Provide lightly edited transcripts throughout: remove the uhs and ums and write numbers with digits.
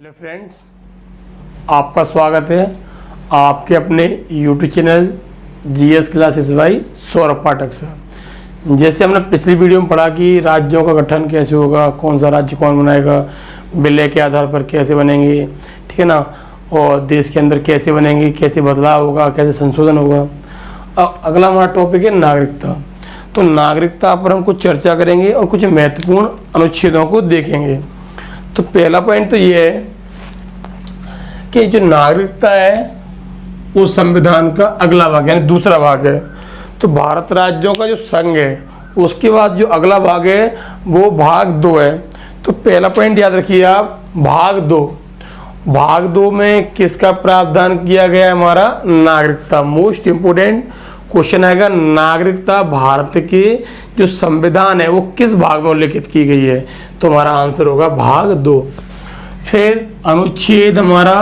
Hello friends, आपका स्वागत है आपके अपने YouTube channel GS classes by Saurabh Pathak sir. जैसे हमने पिछली वीडियो में पढ़ा कि राज्यों का गठन कैसे होगा, कौन सा राज्य कौन बनाएगा, विलय के आधार पर कैसे बनेंगे, ठीक है ना, और देश के अंदर कैसे बनेंगे, कैसे बदलाव होगा, कैसे संशोधन होगा। अब अगला हमारा टॉपिक है नागरिकता। तो नागरिकता पर हम कुछ चर्चा करेंगे और कुछ महत्वपूर्ण अनुच्छेदों को देखेंगे। तो पहला पॉइंट तो ये है कि जो नागरिकता है वो संविधान का अगला भाग यानी दूसरा भाग है। तो भारत राज्यों का जो संघ है उसके बाद जो अगला भाग है वो भाग 2 है। तो पहला पॉइंट याद रखिए आप, भाग 2 में किसका प्रावधान किया गया है? हमारा नागरिकता। मोस्ट इंपोर्टेंट क्वेश्चन आएगा, नागरिकता भारत के जो संविधान है वो किस भाग में उल्लिखित की गई है? तो हमारा आंसर होगा भाग 2। फिर अनुच्छेद हमारा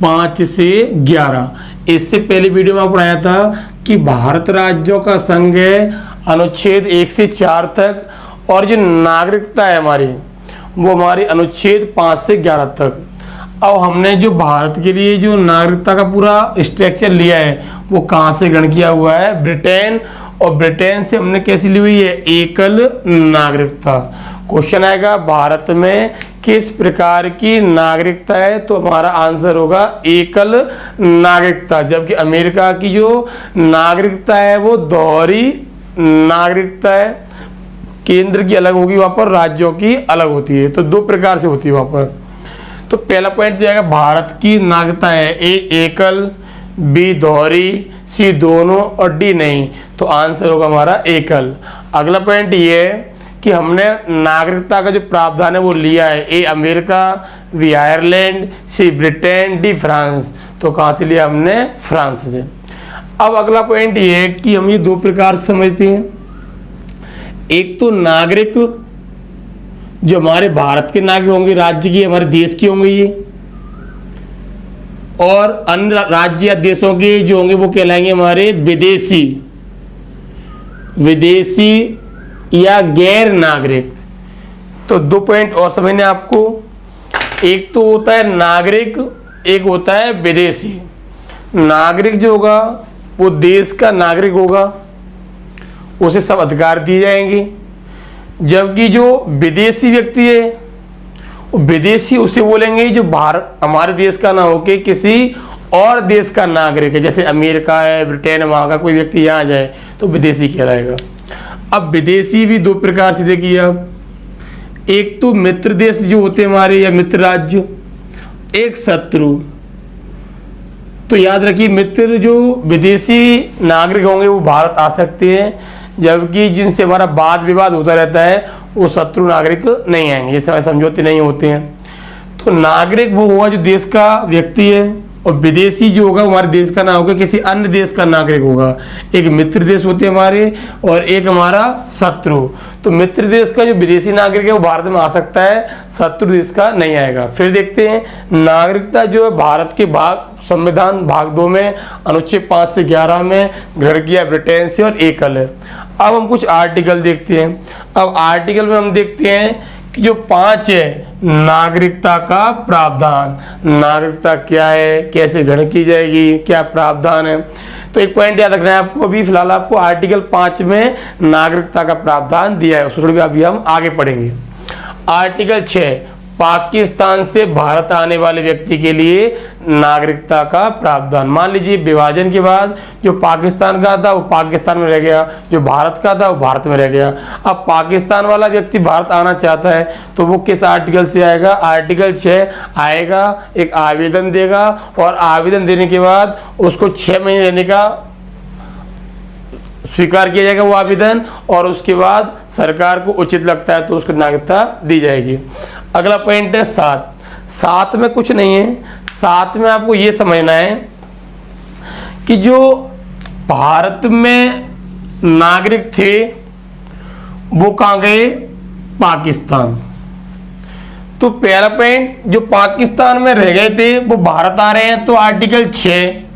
5 से 11। इससे पहले वीडियो में पढ़ाया था कि भारत राज्यों का संघ है अनुच्छेद 1 से 4 तक, और जो नागरिकता है हमारी वो हमारी अनुच्छेद 5 से 11 तक। अब हमने जो भारत के लिए जो नागरिकता का पूरा स्ट्रक्चर लिया है वो कहाँ से ग्रहण किया हुआ है? ब्रिटेन। और ब्रिटेन से हमने कैसी ली हुई है? एकल नागरिकता। क्वेश्चन आएगा भारत में किस प्रकार की नागरिकता है? तो हमारा आंसर होगा एकल नागरिकता। जबकि अमेरिका की जो नागरिकता है वो दोहरी नागरिकता है, केंद्र की अलग होगी वहां पर, राज्यों की अलग होती है। तो 2 प्रकार से होती है वहां पर। तो पहला पॉइंट जाएगा भारत की नागरिकता है ए एकल, बी दोहरी, सी दोनों और डी नहीं। तो आंसर होगा हमारा एकल। अगला पॉइंट ये है कि हमने नागरिकता का जो प्रावधान है वो लिया है A America, B Ireland, C Britain, D France. तो कहाँ से लिया हमने? फ्रांस से। अब अगला पॉइंट ये है कि हम ये 2 प्रकार से समझते हैं। एक तो नागरिक जो हमारे भारत के नागरिक होंगे, राज्य की, हमारे देश की होंगे ये, और अन्य राज्य या देशों के जो होंगे वो कहलाएंगे हमारे विदेशी या गैर नागरिक। तो 2 पॉइंट और समझने आपको। एक तो होता है नागरिक, एक होता है विदेशी। नागरिक जो होगा वो देश का नागरिक होगा, उसे सब अधिकार दिए जाएंगे। जबकि जो विदेशी व्यक्ति है वो विदेशी उसे बोलेंगे जो भारत हमारे देश का ना होके किसी और देश का नागरिक है। जैसे अमेरिका है, ब्रिटेन है, वहां का कोई व्यक्ति यहाँ जाए तो विदेशी कहलाएगा। अब विदेशी भी 2 प्रकार से देखिए आप। एक तो मित्र देश जो होते हैं हमारे या मित्र राज्य, एक शत्रु। तो याद रखिए मित्र जो विदेशी नागरिक होंगे वो भारत आ सकते हैं, जबकि जिनसे हमारा वाद विवाद होता रहता है वो शत्रु नागरिक नहीं आएंगे, ये सब समझौते नहीं होते हैं। तो नागरिक वो होगा जो देश का व्यक्ति है, और विदेशी जो होगा हमारे देश का ना होगा, किसी अन्य देश का नागरिक होगा। एक मित्र देश होते हैं हमारे और एक हमारा शत्रु। तो मित्र देश का जो विदेशी नागरिक है वो भारत में आ सकता है, शत्रु देश का नहीं आएगा। फिर देखते हैं नागरिकता जो है भारत के संविधान भाग 2 में अनुच्छेद 5 से 11 में ग्रहण किया ब्रिटेन से और एकल है। अब हम कुछ आर्टिकल देखते हैं। अब आर्टिकल में हम देखते हैं कि जो 5 है नागरिकता का प्रावधान। नागरिकता क्या है, कैसे ग्रहण की जाएगी, क्या प्रावधान है? तो एक पॉइंट याद रखना है आपको। अभी फिलहाल आपको आर्टिकल 5 में नागरिकता का प्रावधान दिया है, उसको अभी हम आगे पढ़ेंगे। आर्टिकल 6, पाकिस्तान से भारत आने वाले व्यक्ति के लिए नागरिकता का प्रावधान। मान लीजिए विभाजन के बाद जो पाकिस्तान का था वो पाकिस्तान में रह गया, जो भारत का था वो भारत में रह गया। अब पाकिस्तान वाला व्यक्ति भारत आना चाहता है तो वो किस आर्टिकल से आएगा? आर्टिकल 6 आएगा, एक आवेदन देगा, और आवेदन देने के बाद उसको 6 महीने रहने का स्वीकार किया जाएगा वो आवेदन, और उसके बाद सरकार को उचित लगता है तो उसको नागरिकता दी जाएगी। अगला पॉइंट है 7 में कुछ नहीं है। 7 में आपको ये समझना है कि जो भारत में नागरिक थे वो कहाँ गए? पाकिस्तान। तो पहला पॉइंट, जो पाकिस्तान में रह गए थे वो भारत आ रहे हैं, तो आर्टिकल 6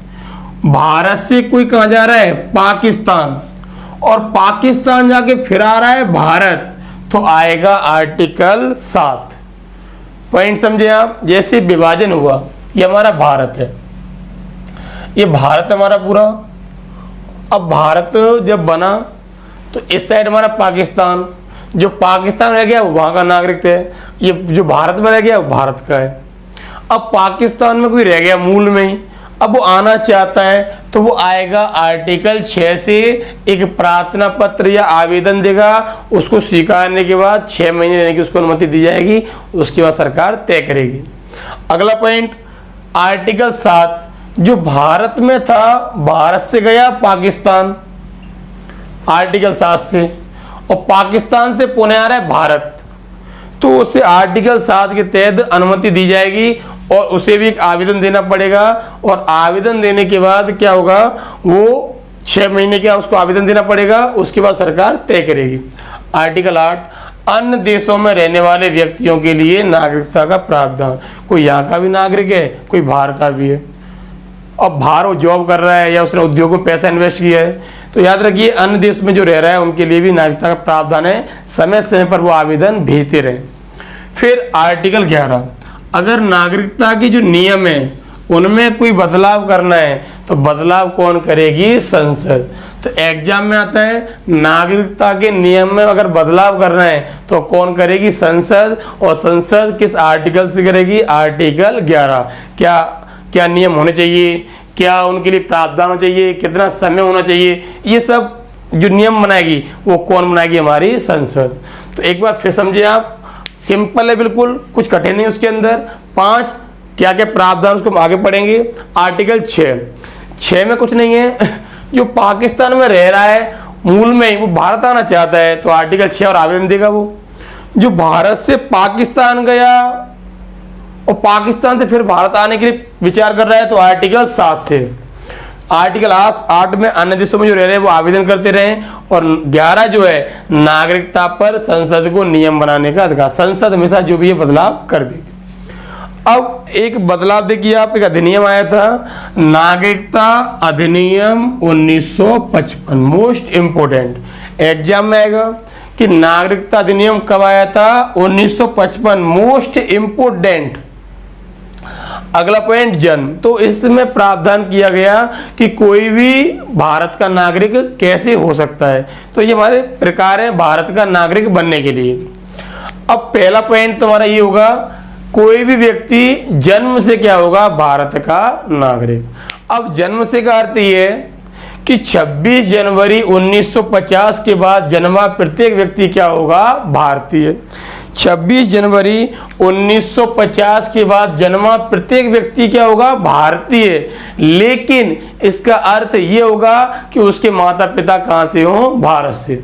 भारत से कोई कहाँ जा रहा है? पाकिस्तान, और पाकिस्तान जाके फिर आ रहा है भारत, तो आएगा आर्टिकल 7। पॉइंट समझे आप। जैसे विभाजन हुआ, ये हमारा भारत है, ये भारत हमारा पूरा। अब भारत जब बना तो इस साइड हमारा पाकिस्तान, जो पाकिस्तान रह गया वो वहाँ का नागरिक है, ये जो भारत में रह गया वो भारत का है। अब पाकिस्तान में कोई रह गया मूल में ही, अब वो आना चाहता है तो वो आएगा, आर्टिकल 6 से एक प्रार्थना पत्र या आवेदन देगा, उसको स्वीकारने के बाद 6 महीने रहने की उसको अनुमति दी जाएगी, उसके बाद सरकार तय करेगी। अगला पॉइंट, आर्टिकल 7, जो भारत में था, भारत से गया पाकिस्तान आर्टिकल 7 से, और पाकिस्तान से पुणे आ रहा है भारत, तो उसे आर्टिकल 7 के तहत अनुमति दी जाएगी और उसे भी एक आवेदन देना पड़ेगा। और आवेदन देने के बाद क्या होगा, वो 6 महीने का उसको आवेदन देना पड़ेगा, उसके बाद सरकार तय करेगी। आर्टिकल 8, अन्य देशों में रहने वाले व्यक्तियों के लिए नागरिकता का प्रावधान। कोई यहाँ का भी नागरिक है, कोई बाहर का भी है। अब बाहर वो जॉब कर रहा है या उसने उद्योग में पैसा इन्वेस्ट किया है, तो याद रखिए अन्य देश में जो रह रहा है उनके लिए भी नागरिकता का प्रावधान है, समय समय पर वो आवेदन भेजते रहें। फिर आर्टिकल 11, अगर नागरिकता के जो नियम है उनमें कोई बदलाव करना है तो बदलाव कौन करेगी, संसद। तो एग्जाम में आता है नागरिकता के नियम में अगर बदलाव करना है तो कौन करेगी, संसद। और संसद किस आर्टिकल से करेगी, आर्टिकल 11। क्या नियम होने चाहिए, क्या उनके लिए प्रावधान होना चाहिए, कितना समय होना चाहिए, ये सब जो नियम बनाएगी वो कौन बनाएगी, हमारी संसद। तो एक बार फिर समझिए आप, सिंपल है बिल्कुल, कुछ कठिन नहीं उसके अंदर। 5 क्या क्या प्रावधान उसको हम आगे पढ़ेंगे। आर्टिकल 6 में कुछ नहीं है, जो पाकिस्तान में रह रहा है मूल में ही, वो भारत आना चाहता है तो आर्टिकल 6 और आवेदन देगा। वो जो भारत से पाकिस्तान गया और पाकिस्तान से फिर भारत आने के लिए विचार कर रहा है तो आर्टिकल 7 से। आर्टिकल 8 में अन्य देशों में जो रह रहे हैं वो आवेदन करते रहे। और 11 जो है नागरिकता पर संसद को नियम बनाने का अधिकार, संसद हमेशा जो भी ये बदलाव कर देगी। अब एक बदलाव देखिए आप, एक अधिनियम आया था, नागरिकता अधिनियम 1955, मोस्ट इंपोर्टेंट एग्जाम में आएगा कि नागरिकता अधिनियम कब आया था, 1955, मोस्ट इंपोर्टेंट। अगला पॉइंट, जन्म। तो इसमें प्रावधान किया गया कि कोई भी भारत का नागरिक कैसे हो सकता है, तो ये हमारे प्रकार है भारत का नागरिक बनने के लिए। अब पहला पॉइंट तुम्हारा ये होगा, कोई भी व्यक्ति जन्म से क्या होगा, भारत का नागरिक। अब जन्म से का अर्थ ये है कि 26 जनवरी 1950 के बाद जन्मा प्रत्येक व्यक्ति क्या होगा, भारतीय। 26 जनवरी 1950 के बाद जन्मा प्रत्येक व्यक्ति क्या होगा, भारतीय। लेकिन इसका अर्थ ये होगा कि उसके माता पिता कहाँ से हो, भारत से।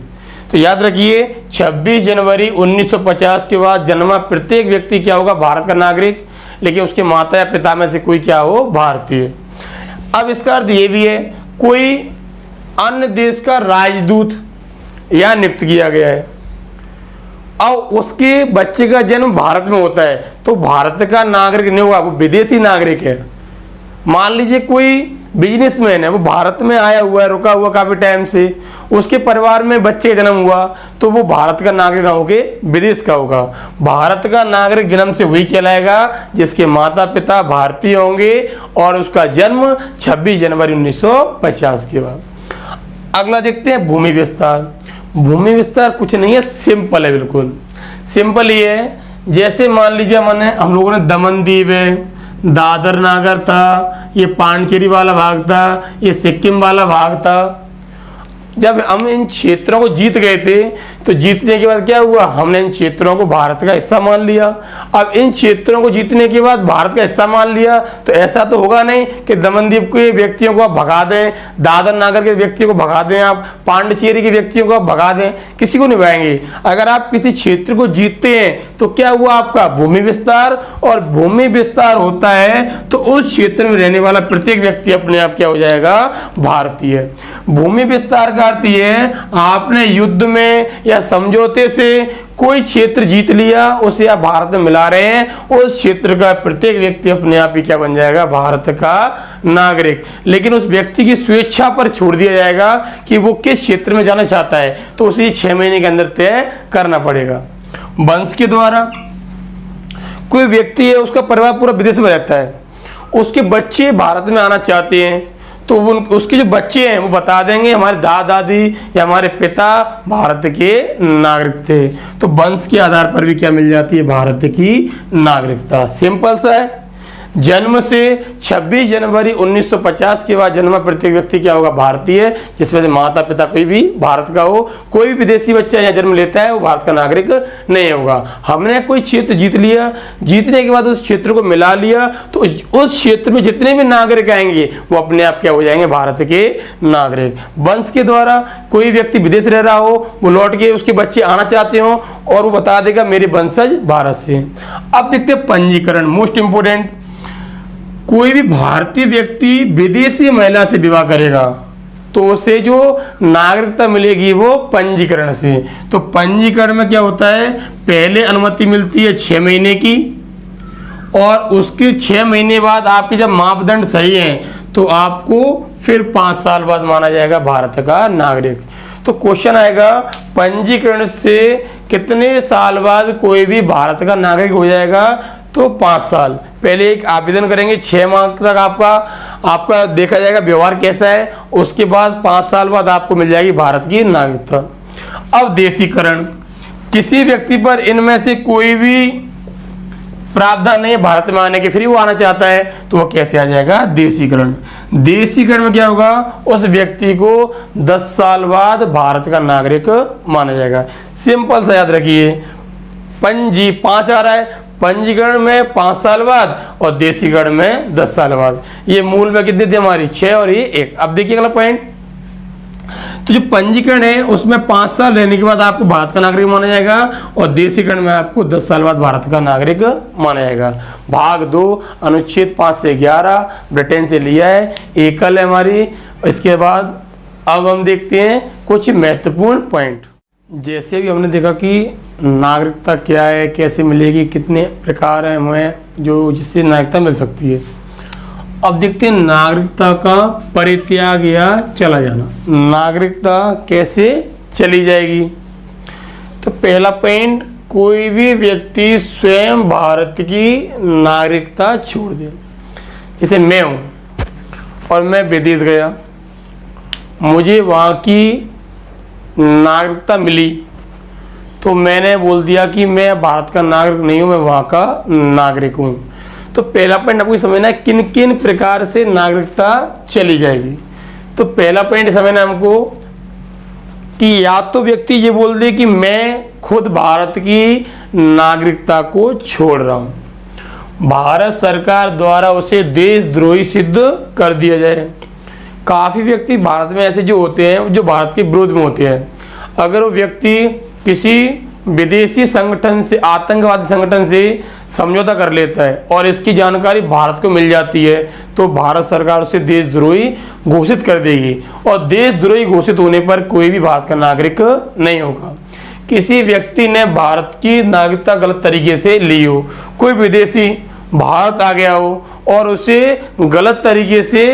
तो याद रखिए 26 जनवरी 1950 के बाद जन्मा प्रत्येक व्यक्ति क्या होगा, भारत का नागरिक, लेकिन उसके माता या पिता में से कोई क्या हो, भारतीय। अब इसका अर्थ ये भी है, कोई अन्य देश का राजदूत या नियुक्त किया गया है और उसके बच्चे का जन्म भारत में होता है तो भारत का नागरिक नहीं होगा, वो विदेशी नागरिक है। मान लीजिए कोई बिजनेसमैन है, वो भारत में आया हुआ है, रुका हुआ काफी टाइम से, उसके परिवार में बच्चे का जन्म हुआ तो वो भारत का नागरिक ना होके विदेश का होगा। भारत का नागरिक जन्म से वही कहलाएगा जिसके माता पिता भारतीय होंगे और उसका जन्म 26 जनवरी 1950 के बाद। अगला देखते हैं भूमि विस्तार। भूमि विस्तार कुछ नहीं है, सिंपल है, बिल्कुल सिंपल ही है। जैसे मान लीजिए हम लोगों ने दमन द्वीप है, दादर नागर था, ये पांडिचेरी वाला भाग था, ये सिक्किम वाला भाग था। जब हम इन क्षेत्रों को जीत गए थे तो जीतने के बाद क्या हुआ, हमने इन क्षेत्रों को भारत का हिस्सा मान लिया। अब इन क्षेत्रों को जीतने के बाद भारत का हिस्सा मान लिया तो ऐसा तो होगा नहीं कि दमनदीप के व्यक्तियों को आप भगा दें, दादर नागर के व्यक्तियों को भगा दें, आप पांडिचेरी के व्यक्तियों को आप भगा दें, किसी को नहीं भगाएंगे। अगर आप किसी क्षेत्र को जीतते हैं तो क्या हुआ, आपका भूमि विस्तार। और भूमि विस्तार होता है तो उस क्षेत्र में रहने वाला प्रत्येक व्यक्ति अपने आप क्या हो जाएगा, भारतीय। भूमि विस्तार का अर्थ ये है, आपने युद्ध में या समझौते से कोई क्षेत्र जीत लिया, उसे आप भारत में मिला रहे हैं, उस क्षेत्र का प्रत्येक व्यक्ति अपने आप ही क्या बन जाएगा, भारत का नागरिक। लेकिन उस व्यक्ति की स्वेच्छा पर छोड़ दिया जाएगा कि वो किस क्षेत्र में जाना चाहता है, तो उसे 6 महीने के अंदर तय करना पड़ेगा। वंश के द्वारा कोई व्यक्ति है, उसका परिवार पूरा विदेश में रहता है, उसके बच्चे भारत में आना चाहते हैं, तो उसके जो बच्चे हैं वो बता देंगे हमारे दादा दादी या हमारे पिता भारत के नागरिक थे, तो वंश के आधार पर भी क्या मिल जाती है, भारत की नागरिकता। सिंपल सा है। जन्म से 26 जनवरी 1950 के बाद जन्मा प्रत्येक व्यक्ति क्या होगा, भारतीय, जिसमें से माता पिता कोई भी भारत का हो। कोई विदेशी बच्चा यहाँ जन्म लेता है वो भारत का नागरिक नहीं होगा। हमने कोई क्षेत्र जीत लिया, जीतने के बाद उस क्षेत्र को मिला लिया, तो उस क्षेत्र में जितने भी नागरिक आएंगे वो अपने आप क्या हो जाएंगे, भारत के नागरिक। वंश के द्वारा कोई व्यक्ति विदेश रह रहा हो, वो लौट के उसके बच्चे आना चाहते हो और वो बता देगा मेरे वंशज भारत से। अब देखते हैं पंजीकरण, मोस्ट इंपोर्टेंट। कोई भी भारतीय व्यक्ति विदेशी महिला से विवाह करेगा तो उसे जो नागरिकता मिलेगी वो पंजीकरण से। तो पंजीकरण में क्या होता है, पहले अनुमति मिलती है 6 महीने की, और उसके 6 महीने बाद आपके जब मापदंड सही हैं तो आपको फिर 5 साल बाद माना जाएगा भारत का नागरिक। तो क्वेश्चन आएगा पंजीकरण से कितने साल बाद कोई भी भारत का नागरिक हो जाएगा, तो 5 साल। पहले एक आवेदन करेंगे, 6 माह तक आपका देखा जाएगा व्यवहार कैसा है, उसके बाद 5 साल बाद आपको मिल जाएगी भारत की नागरिकता। अब देशीकरण, किसी व्यक्ति पर इनमें से कोई भी प्रावधान नहीं है भारत में आने के, फिर वो आना चाहता है तो वो कैसे आ जाएगा, देशीकरण। देशीकरण में क्या होगा, उस व्यक्ति को 10 साल बाद भारत का नागरिक माना जाएगा। सिंपल सा याद रखिए, 5 आ रहा है, पंजीकरण में 5 साल बाद और देशीकरण में 10 साल बाद। ये मूल में कितनी थी हमारी, 6 और ये 1। अब देखिए अगला पॉइंट, तो जो पंजीकरण है उसमें 5 साल रहने के बाद आपको भारत का नागरिक माना जाएगा और देशीकरण में आपको 10 साल बाद भारत का नागरिक माना जाएगा। भाग 2 अनुच्छेद 5 से 11 ब्रिटेन से लिया है, एकल है हमारी। इसके बाद अब हम देखते हैं कुछ महत्वपूर्ण पॉइंट। जैसे भी हमने देखा कि नागरिकता क्या है, कैसे मिलेगी, कितने प्रकार हैं हमें जो जिससे नागरिकता मिल सकती है। अब देखते हैं नागरिकता का परित्याग या चला जाना। नागरिकता कैसे चली जाएगी, तो पहला पॉइंट, कोई भी व्यक्ति स्वयं भारत की नागरिकता छोड़ दे। जैसे मैं हूँ और मैं विदेश गया, मुझे वहाँ की नागरिकता मिली, तो मैंने बोल दिया कि मैं भारत का नागरिक नहीं हूँ, मैं वहाँ का नागरिक हूँ। तो पहला पॉइंट आपको समझना है किन किन प्रकार से नागरिकता चली जाएगी। तो पहला पॉइंट समझना हमको कि या तो व्यक्ति ये बोल दे कि मैं खुद भारत की नागरिकता को छोड़ रहा हूँ, भारत सरकार द्वारा उसे देशद्रोही सिद्ध कर दिया जाए। काफ़ी व्यक्ति भारत में ऐसे जो होते हैं जो भारत के विरोध में होते हैं, अगर वो व्यक्ति किसी विदेशी संगठन से, आतंकवादी संगठन से समझौता कर लेता है और इसकी जानकारी भारत को मिल जाती है तो भारत सरकार उसे देशद्रोही घोषित कर देगी, और देशद्रोही घोषित होने पर कोई भी भारत का नागरिक नहीं होगा। किसी व्यक्ति ने भारत की नागरिकता गलत तरीके से ली हो, कोई विदेशी भारत आ गया हो और उसे गलत तरीके से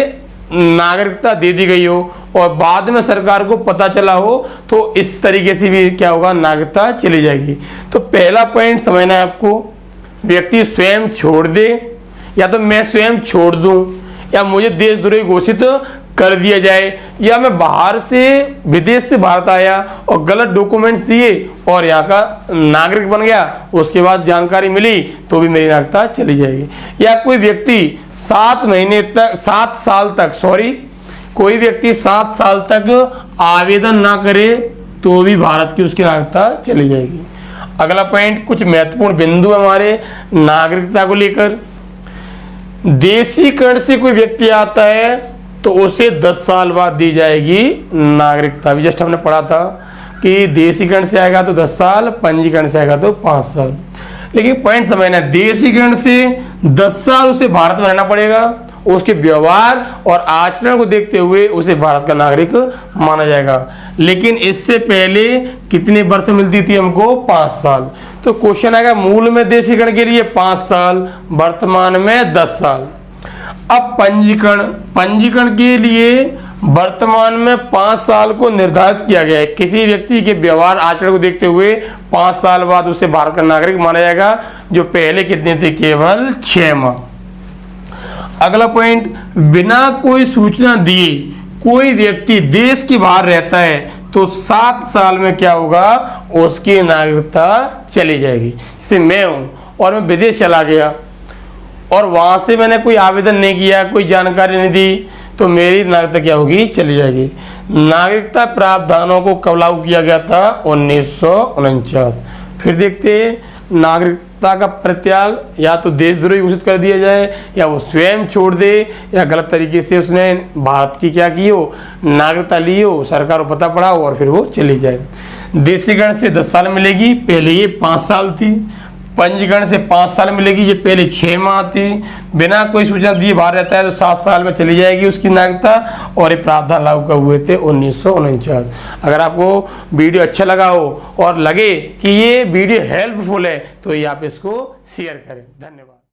नागरिकता दे दी गई हो और बाद में सरकार को पता चला हो, तो इस तरीके से भी क्या होगा, नागरिकता चली जाएगी। तो पहला पॉइंट समझना है आपको, व्यक्ति स्वयं छोड़ दे, या तो मैं स्वयं छोड़ दूं, या मुझे देशद्रोही घोषित कर दिया जाए, या मैं बाहर से विदेश से भारत आया और गलत डॉक्यूमेंट्स दिए और यहाँ का नागरिक बन गया, उसके बाद जानकारी मिली तो भी मेरी नागरिकता चली जाएगी। या कोई व्यक्ति 7 साल तक कोई व्यक्ति 7 साल तक आवेदन ना करे तो भी भारत की उसकी नागरिकता चली जाएगी। अगला पॉइंट, कुछ महत्वपूर्ण बिंदु हमारे नागरिकता को लेकर। देशीकरण से कोई व्यक्ति आता है तो उसे 10 साल बाद दी जाएगी नागरिकता। अभी जस्ट हमने पढ़ा था कि देशीकरण से आएगा तो 10 साल, पंजीकरण से आएगा तो 5 साल। लेकिन पॉइंट समझना, देशीकरण से 10 साल उसे भारत में रहना पड़ेगा, उसके व्यवहार और आचरण को देखते हुए उसे भारत का नागरिक माना जाएगा। लेकिन इससे पहले कितने वर्ष मिलती थी हमको, 5 साल। तो क्वेश्चन आएगा, मूल में देशीकरण के लिए 5 साल, वर्तमान में 10 साल। अब पंजीकरण के लिए वर्तमान में 5 साल को निर्धारित किया गया है। किसी व्यक्ति के व्यवहार आचरण को देखते हुए 5 साल बाद उसे भारत का नागरिक माना जाएगा, जो पहले कितने थे, केवल 6 माह। अगला पॉइंट, बिना कोई सूचना दिए कोई व्यक्ति देश के बाहर रहता है तो 7 साल में क्या होगा, उसकी नागरिकता चली जाएगी। जैसे मैं हूं और मैं विदेश चला गया और वहां से मैंने कोई आवेदन नहीं किया, कोई जानकारी नहीं दी, तो मेरी नागरिकता क्या होगी, चली जाएगी। नागरिकता प्रावधानों को कब लागू किया गया था, 1949। फिर देखते हैं, नागरिकता का परित्याग या तो देशद्रोही घोषित कर दिया जाए, या वो स्वयं छोड़ दे, या गलत तरीके से उसने भारत की क्या की हो, नागरिकता ली हो, सरकार को पता पड़ा हो और फिर वो चली जाए। देशीगण से 10 साल मिलेगी, पहले ये 5 साल थी। पंजीकरण से 5 साल मिलेगी, ये पहले 6 माह थी। बिना कोई सूचना दिए बाहर रहता है तो 7 साल में चली जाएगी उसकी नागरिकता, और ये प्रावधान लागू कब हुए थे, 1949। अगर आपको वीडियो अच्छा लगा हो और लगे कि ये वीडियो हेल्पफुल है तो ये आप इसको शेयर करें। धन्यवाद।